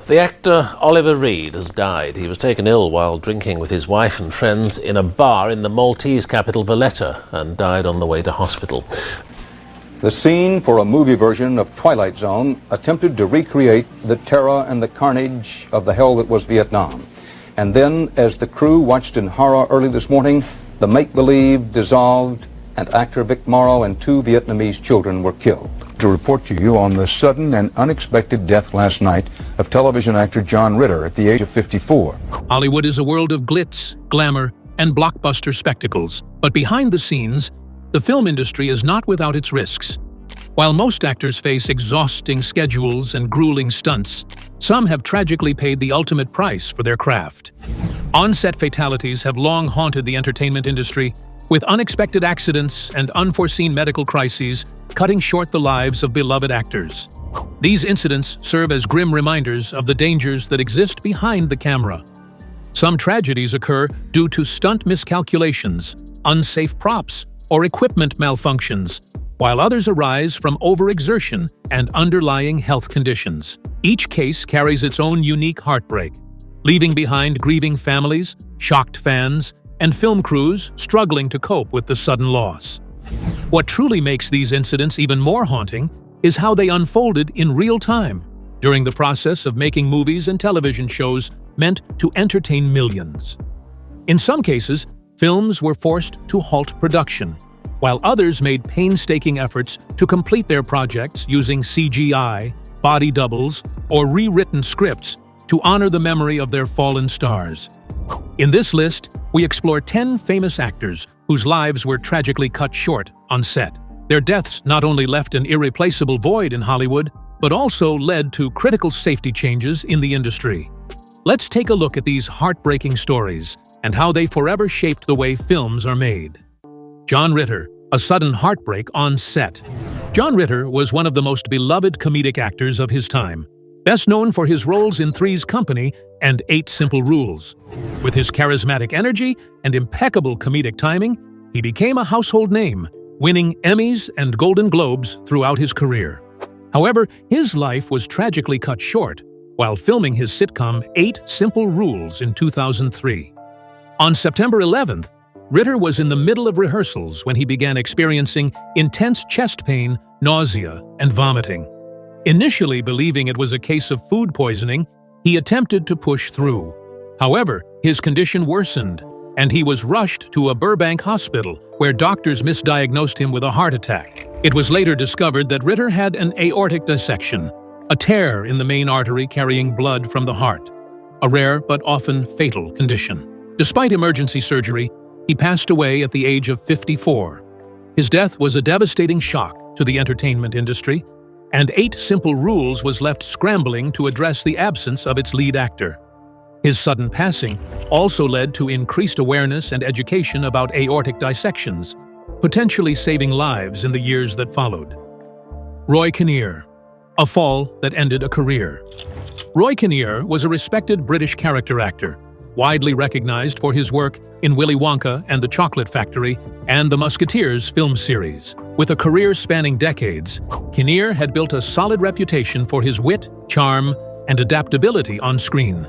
The actor Oliver Reed has died. He was taken ill while drinking with his wife and friends in a bar in the Maltese capital Valletta and died on the way to hospital. The scene for a movie version of Twilight Zone attempted to recreate the terror and the carnage of the hell that was Vietnam. And then, as the crew watched in horror early this morning, the make-believe dissolved and actor Vic Morrow and 2 Vietnamese children were killed. To report to you on the sudden and unexpected death last night of television actor John Ritter at the age of 54. Hollywood is a world of glitz, glamour, and blockbuster spectacles. But behind the scenes, the film industry is not without its risks. While most actors face exhausting schedules and grueling stunts, some have tragically paid the ultimate price for their craft. On-set fatalities have long haunted the entertainment industry, with unexpected accidents and unforeseen medical crises cutting short the lives of beloved actors. These incidents serve as grim reminders of the dangers that exist behind the camera. Some tragedies occur due to stunt miscalculations, unsafe props, or equipment malfunctions, while others arise from overexertion and underlying health conditions. Each case carries its own unique heartbreak, leaving behind grieving families, shocked fans, and film crews struggling to cope with the sudden loss. What truly makes these incidents even more haunting is how they unfolded in real time, during the process of making movies and television shows meant to entertain millions. In some cases, films were forced to halt production, while others made painstaking efforts to complete their projects using CGI, body doubles, or rewritten scripts to honor the memory of their fallen stars. In this list, we explore 10 famous actors whose lives were tragically cut short on set. Their deaths not only left an irreplaceable void in Hollywood, but also led to critical safety changes in the industry. Let's take a look at these heartbreaking stories and how they forever shaped the way films are made. John Ritter, a sudden heartbreak on set. John Ritter was one of the most beloved comedic actors of his time, best known for his roles in Three's Company and 8 Simple Rules. With his charismatic energy and impeccable comedic timing, he became a household name, winning Emmys and Golden Globes throughout his career. However, his life was tragically cut short while filming his sitcom 8 Simple Rules in 2003. On September 11th, Ritter was in the middle of rehearsals when he began experiencing intense chest pain, nausea, and vomiting. Initially believing it was a case of food poisoning, he attempted to push through. However, his condition worsened, and he was rushed to a Burbank hospital where doctors misdiagnosed him with a heart attack. It was later discovered that Ritter had an aortic dissection, a tear in the main artery carrying blood from the heart, a rare but often fatal condition. Despite emergency surgery, he passed away at the age of 54. His death was a devastating shock to the entertainment industry, and 8 Simple Rules was left scrambling to address the absence of its lead actor. His sudden passing also led to increased awareness and education about aortic dissections, potentially saving lives in the years that followed. Roy Kinnear, a fall that ended a career. Roy Kinnear was a respected British character actor, widely recognized for his work in Willy Wonka and the Chocolate Factory and the Musketeers film series. With a career spanning decades, Kinnear had built a solid reputation for his wit, charm, and adaptability on screen.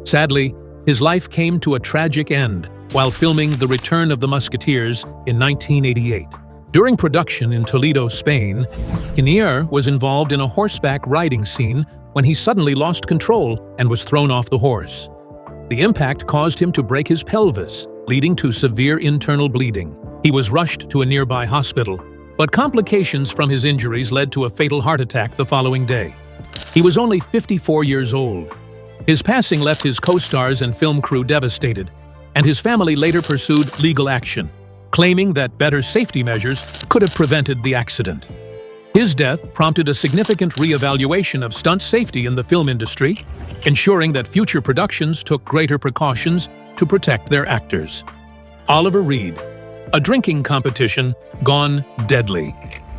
Sadly, his life came to a tragic end while filming The Return of the Musketeers in 1988. During production in Toledo, Spain, Kinnear was involved in a horseback riding scene when he suddenly lost control and was thrown off the horse. The impact caused him to break his pelvis, leading to severe internal bleeding. He was rushed to a nearby hospital, but complications from his injuries led to a fatal heart attack the following day. He was only 54 years old. His passing left his co-stars and film crew devastated, and his family later pursued legal action, claiming that better safety measures could have prevented the accident. His death prompted a significant re-evaluation of stunt safety in the film industry, ensuring that future productions took greater precautions to protect their actors. Oliver Reed, a drinking competition gone deadly.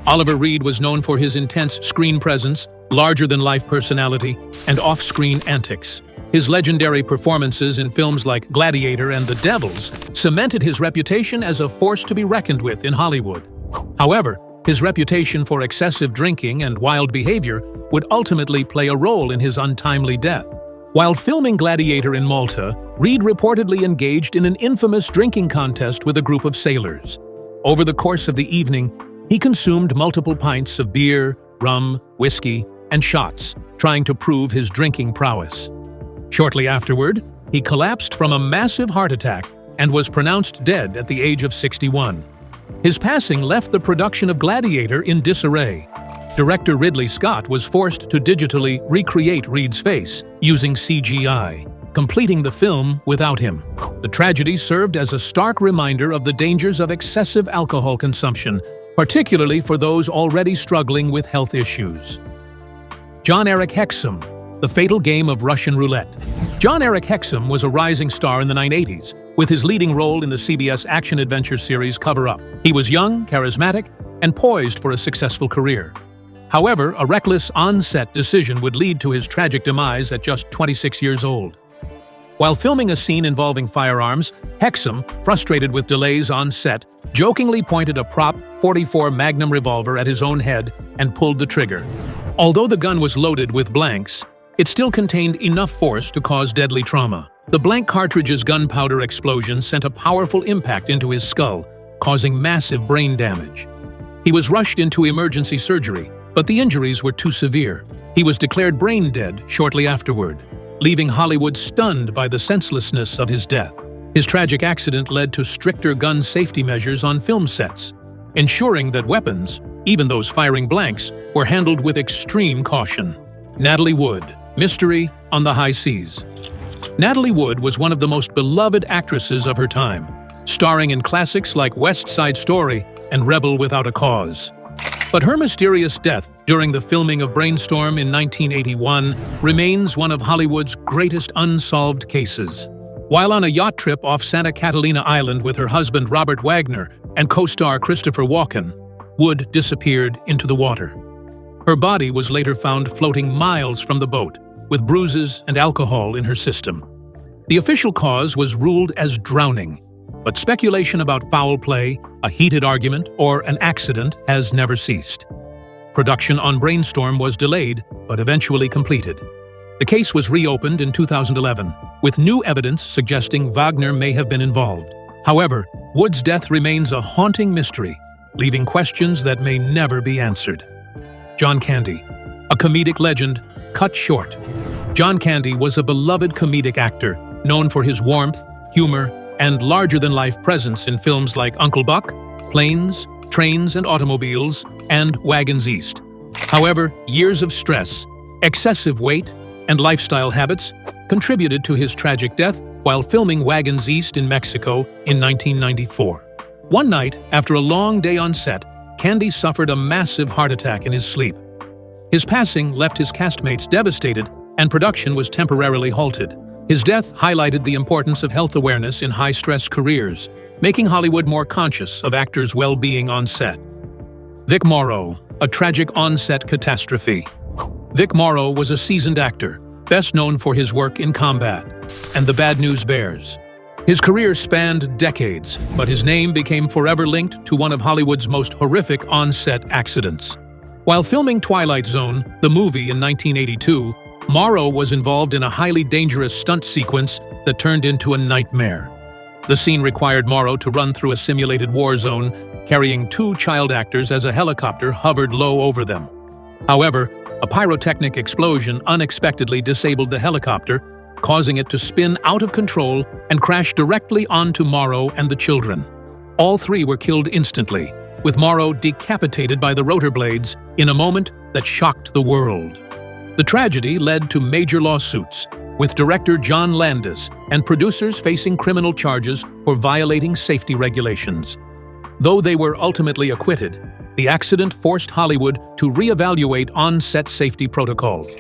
Oliver Reed was known for his intense screen presence, larger-than-life personality, and off-screen antics. His legendary performances in films like Gladiator and The Devils cemented his reputation as a force to be reckoned with in Hollywood. However, His reputation for excessive drinking and wild behavior would ultimately play a role in his untimely death. While filming Gladiator in Malta, Reed reportedly engaged in an infamous drinking contest with a group of sailors. Over the course of the evening, he consumed multiple pints of beer, rum, whiskey, and shots, trying to prove his drinking prowess. Shortly afterward, he collapsed from a massive heart attack and was pronounced dead at the age of 61. His passing left the production of Gladiator in disarray. Director Ridley Scott was forced to digitally recreate Reed's face using CGI, completing the film without him. The tragedy served as a stark reminder of the dangers of excessive alcohol consumption, particularly for those already struggling with health issues. Jon Erik Hexum, The Fatal Game of Russian Roulette. Jon Erik Hexum was a rising star in the 1980s, with his leading role in the CBS action-adventure series Cover Up. He was young, charismatic, and poised for a successful career. However, a reckless on-set decision would lead to his tragic demise at just 26 years old. While filming a scene involving firearms, Hexum, frustrated with delays on set, jokingly pointed a prop .44 Magnum revolver at his own head and pulled the trigger. Although the gun was loaded with blanks, it still contained enough force to cause deadly trauma. The blank cartridge's gunpowder explosion sent a powerful impact into his skull, causing massive brain damage. He was rushed into emergency surgery, but the injuries were too severe. He was declared brain dead shortly afterward, leaving Hollywood stunned by the senselessness of his death. His tragic accident led to stricter gun safety measures on film sets, ensuring that weapons, even those firing blanks, were handled with extreme caution. Natalie Wood, Mystery on the High Seas. Natalie Wood was one of the most beloved actresses of her time, starring in classics like West Side Story and Rebel Without a Cause. But her mysterious death during the filming of Brainstorm in 1981 remains one of Hollywood's greatest unsolved cases. While on a yacht trip off Santa Catalina Island with her husband Robert Wagner and co-star Christopher Walken, Wood disappeared into the water. Her body was later found floating miles from the boat, with bruises and alcohol in her system. The official cause was ruled as drowning, but speculation about foul play, a heated argument, or an accident has never ceased. Production on Brainstorm was delayed, but eventually completed. The case was reopened in 2011, with new evidence suggesting Wagner may have been involved. However, Wood's death remains a haunting mystery, leaving questions that may never be answered. John Candy, a comedic legend, cut short. John Candy was a beloved comedic actor, known for his warmth, humor, and larger-than-life presence in films like Uncle Buck, Planes, Trains and Automobiles, and Wagons East. However, years of stress, excessive weight, and lifestyle habits contributed to his tragic death while filming Wagons East in Mexico in 1994. One night, after a long day on set, Candy suffered a massive heart attack in his sleep. His passing left his castmates devastated, and production was temporarily halted. His death highlighted the importance of health awareness in high-stress careers, making Hollywood more conscious of actors' well-being on set. Vic Morrow, a tragic on-set catastrophe. Vic Morrow was a seasoned actor, best known for his work in Combat and The Bad News Bears. His career spanned decades, but his name became forever linked to one of Hollywood's most horrific on-set accidents. While filming Twilight Zone, the movie in 1982, Morrow was involved in a highly dangerous stunt sequence that turned into a nightmare. The scene required Morrow to run through a simulated war zone, carrying 2 child actors as a helicopter hovered low over them. However, a pyrotechnic explosion unexpectedly disabled the helicopter, causing it to spin out of control and crash directly onto Morrow and the children. All 3 were killed instantly, with Morrow decapitated by the rotor blades in a moment that shocked the world. The tragedy led to major lawsuits, with director John Landis and producers facing criminal charges for violating safety regulations. Though they were ultimately acquitted, the accident forced Hollywood to reevaluate on-set safety protocols,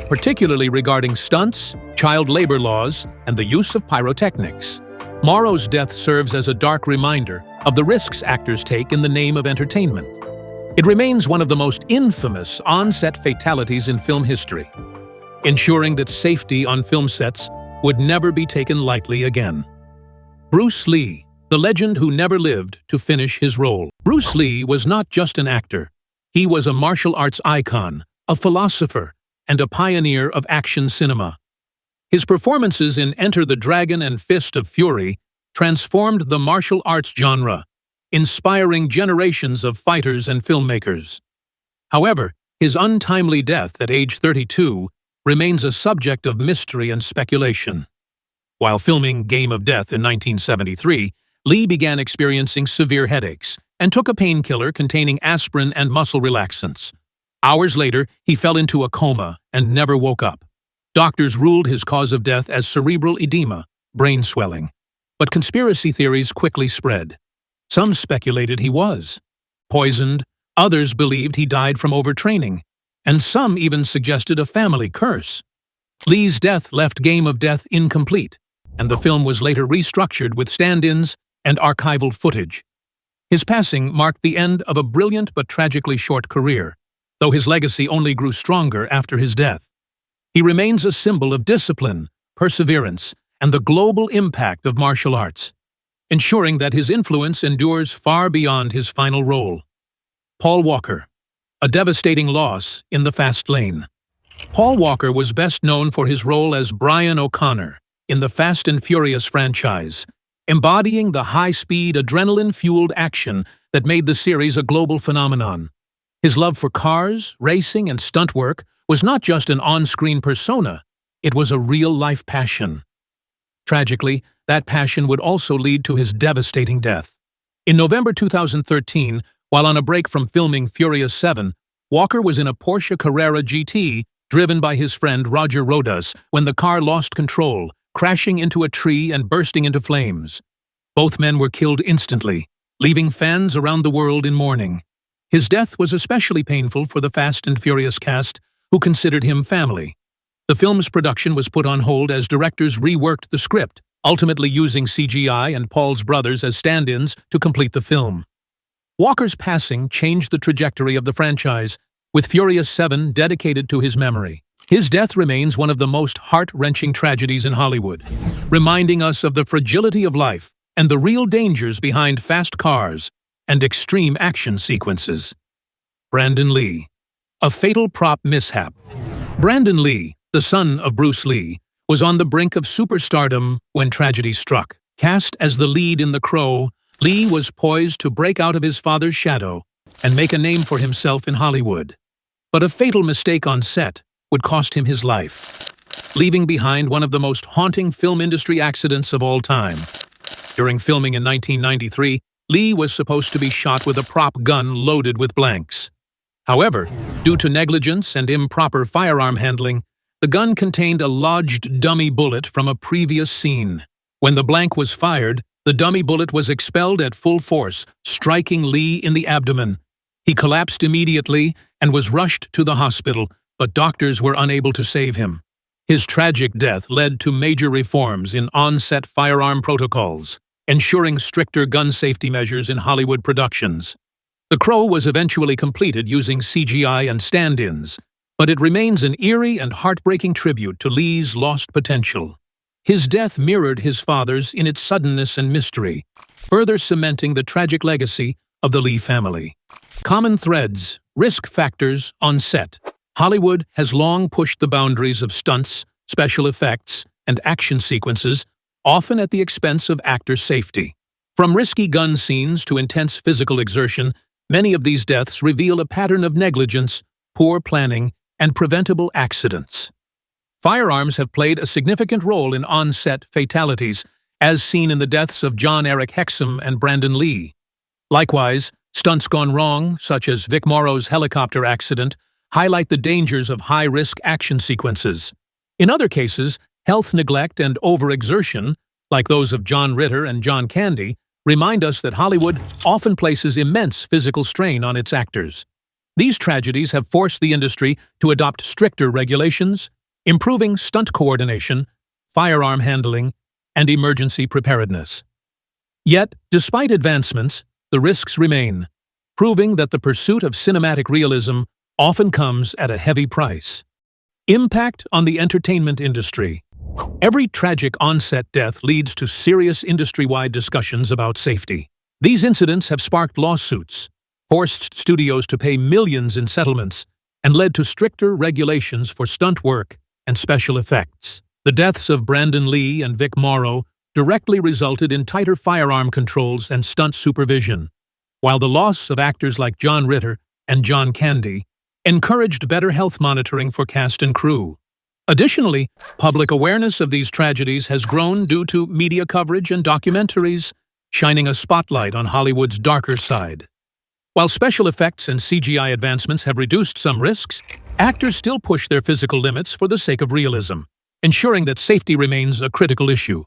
particularly regarding stunts, child labor laws, and the use of pyrotechnics. Morrow's death serves as a dark reminder of the risks actors take in the name of entertainment. It remains one of the most infamous on-set fatalities in film history, ensuring that safety on film sets would never be taken lightly again. Bruce Lee, the legend who never lived to finish his role. Bruce Lee was not just an actor. He was a martial arts icon, a philosopher, and a pioneer of action cinema. His performances in Enter the Dragon and Fist of Fury transformed the martial arts genre, inspiring generations of fighters and filmmakers. However, his untimely death at age 32 remains a subject of mystery and speculation. While filming Game of Death in 1973, Lee began experiencing severe headaches and took a painkiller containing aspirin and muscle relaxants. Hours later, he fell into a coma and never woke up. Doctors ruled his cause of death as cerebral edema, brain swelling. But conspiracy theories quickly spread. Some speculated he was poisoned, others believed he died from overtraining, and some even suggested a family curse. Lee's death left Game of Death incomplete, and the film was later restructured with stand-ins and archival footage. His passing marked the end of a brilliant but tragically short career, though his legacy only grew stronger after his death. He remains a symbol of discipline, perseverance, and the global impact of martial arts, ensuring that his influence endures far beyond his final role. Paul Walker, a devastating loss in the fast lane. Paul Walker was best known for his role as Brian O'Connor in the Fast and Furious franchise, embodying the high-speed, adrenaline-fueled action that made the series a global phenomenon. His love for cars, racing, and stunt work was not just an on-screen persona, it was a real-life passion. Tragically, that passion would also lead to his devastating death. In November 2013, while on a break from filming Furious 7, Walker was in a Porsche Carrera GT driven by his friend Roger Rodas when the car lost control, crashing into a tree and bursting into flames. Both men were killed instantly, leaving fans around the world in mourning. His death was especially painful for the Fast and Furious cast, who considered him family. The film's production was put on hold as directors reworked the script, ultimately using CGI and Paul's brothers as stand-ins to complete the film. Walker's passing changed the trajectory of the franchise, with Furious 7 dedicated to his memory. His death remains one of the most heart-wrenching tragedies in Hollywood, reminding us of the fragility of life and the real dangers behind fast cars and extreme action sequences. Brandon Lee. A fatal prop mishap. Brandon Lee, the son of Bruce Lee, was on the brink of superstardom when tragedy struck. Cast as the lead in The Crow, Lee was poised to break out of his father's shadow and make a name for himself in Hollywood. But a fatal mistake on set would cost him his life, leaving behind one of the most haunting film industry accidents of all time. During filming in 1993, Lee was supposed to be shot with a prop gun loaded with blanks. However, due to negligence and improper firearm handling, the gun contained a lodged dummy bullet from a previous scene. When the blank was fired, the dummy bullet was expelled at full force, striking Lee in the abdomen. He collapsed immediately and was rushed to the hospital, but doctors were unable to save him. His tragic death led to major reforms in on-set firearm protocols, ensuring stricter gun safety measures in Hollywood productions. The Crow was eventually completed using CGI and stand-ins, but it remains an eerie and heartbreaking tribute to Lee's lost potential. His death mirrored his father's in its suddenness and mystery, further cementing the tragic legacy of the Lee family. Common threads, risk factors on set. Hollywood has long pushed the boundaries of stunts, special effects, and action sequences, often at the expense of actor safety. From risky gun scenes to intense physical exertion, many of these deaths reveal a pattern of negligence, poor planning, and preventable accidents. Firearms have played a significant role in on-set fatalities, as seen in the deaths of John Eric Hexum and Brandon Lee. Likewise, stunts gone wrong, such as Vic Morrow's helicopter accident, highlight the dangers of high-risk action sequences. In other cases, health neglect and overexertion, like those of John Ritter and John Candy, remind us that Hollywood often places immense physical strain on its actors. These tragedies have forced the industry to adopt stricter regulations, improving stunt coordination, firearm handling, and emergency preparedness. Yet, despite advancements, the risks remain, proving that the pursuit of cinematic realism often comes at a heavy price. Impact on the entertainment industry. Every tragic on-set death leads to serious industry-wide discussions about safety. These incidents have sparked lawsuits, forced studios to pay millions in settlements, and led to stricter regulations for stunt work and special effects. The deaths of Brandon Lee and Vic Morrow directly resulted in tighter firearm controls and stunt supervision, while the loss of actors like John Ritter and John Candy encouraged better health monitoring for cast and crew. Additionally, public awareness of these tragedies has grown due to media coverage and documentaries shining a spotlight on Hollywood's darker side. While special effects and CGI advancements have reduced some risks, actors still push their physical limits for the sake of realism, ensuring that safety remains a critical issue.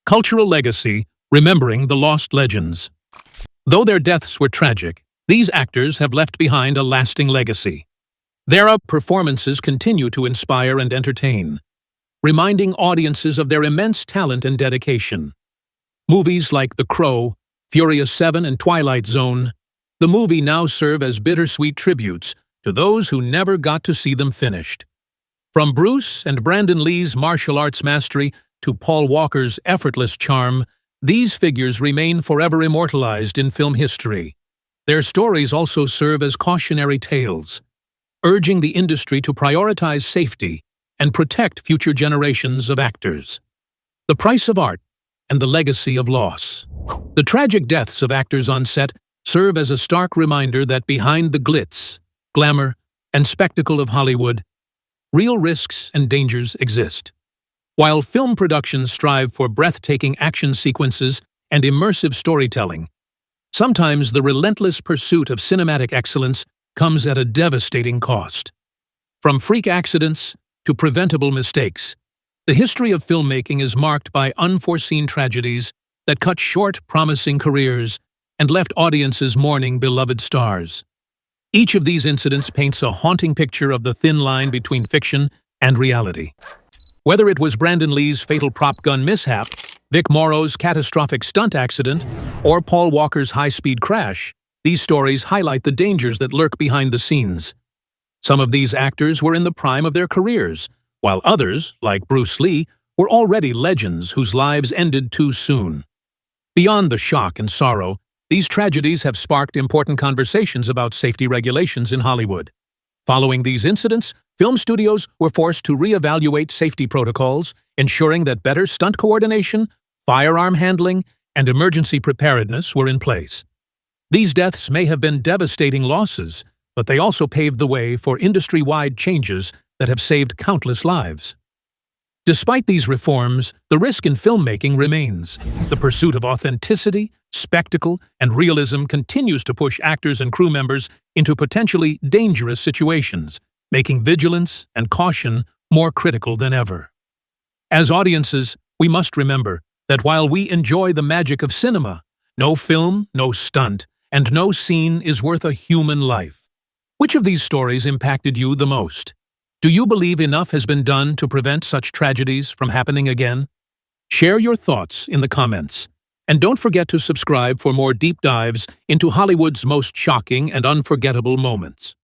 Cultural legacy, remembering the lost legends. Though their deaths were tragic, these actors have left behind a lasting legacy. Their performances continue to inspire and entertain, reminding audiences of their immense talent and dedication. Movies like The Crow, Furious 7, and Twilight Zone, the movie now serve as bittersweet tributes to those who never got to see them finished. From Bruce and Brandon Lee's martial arts mastery to Paul Walker's effortless charm, these figures remain forever immortalized in film history. Their stories also serve as cautionary tales, urging the industry to prioritize safety and protect future generations of actors. The price of art and the legacy of loss. The tragic deaths of actors on set serve as a stark reminder that behind the glitz, glamour, and spectacle of Hollywood, real risks and dangers exist. While film productions strive for breathtaking action sequences and immersive storytelling, sometimes the relentless pursuit of cinematic excellence comes at a devastating cost. From freak accidents to preventable mistakes, the history of filmmaking is marked by unforeseen tragedies that cut short promising careers and left audiences mourning beloved stars. Each of these incidents paints a haunting picture of the thin line between fiction and reality. Whether it was Brandon Lee's fatal prop gun mishap, Vic Morrow's catastrophic stunt accident, or Paul Walker's high-speed crash, these stories highlight the dangers that lurk behind the scenes. Some of these actors were in the prime of their careers, while others, like Bruce Lee, were already legends whose lives ended too soon. Beyond the shock and sorrow, these tragedies have sparked important conversations about safety regulations in Hollywood. Following these incidents, film studios were forced to reevaluate safety protocols, ensuring that better stunt coordination, firearm handling, and emergency preparedness were in place. These deaths may have been devastating losses, but they also paved the way for industry-wide changes that have saved countless lives. Despite these reforms, the risk in filmmaking remains. The pursuit of authenticity, spectacle, and realism continues to push actors and crew members into potentially dangerous situations, making vigilance and caution more critical than ever. As audiences, we must remember that while we enjoy the magic of cinema, no film, no stunt, and no scene is worth a human life. Which of these stories impacted you the most? Do you believe enough has been done to prevent such tragedies from happening again? Share your thoughts in the comments. And don't forget to subscribe for more deep dives into Hollywood's most shocking and unforgettable moments.